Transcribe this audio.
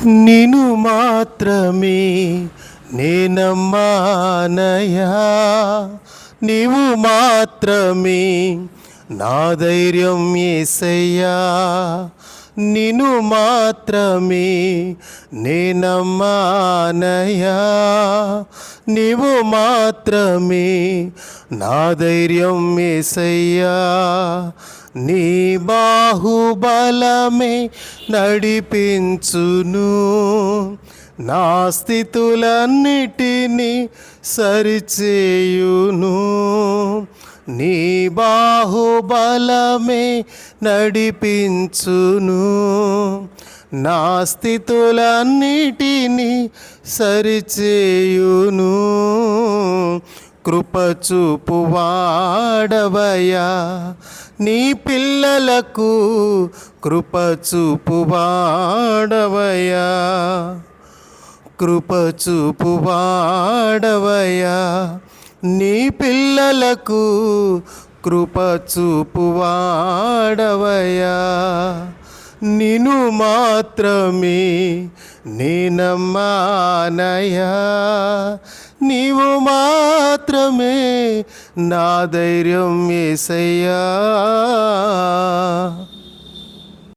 నిన్ను మాత్రమే నేనమ్మానయా, నీవు మాత్రమే నా ధైర్యం యేసయ్యా. నిన్ను మాత్రమే నేనమ్మానయా, నీవు మాత్రమే నా ధైర్యం యేసయ్యా. నీ బాహుబలమే నడిపించును, నా స్థితులన్నిటినీ సరిచేయును. నీ బాహుబలమే నడిపించును, నా స్థితులన్నిటినీ సరిచేయును. కృపచూపు వాడవయ్యా నీ పిల్లలకు, కృపచూపు వాడవయ్యా, కృపచూపు వాడవయ్యా నీ పిల్లలకు, కృపచూపు వాడవయ్యా. నిన్ను మాత్రమే నేనమ్మానయా, నీవు మాత్రమే నా ధైర్యం యేసయ్యా.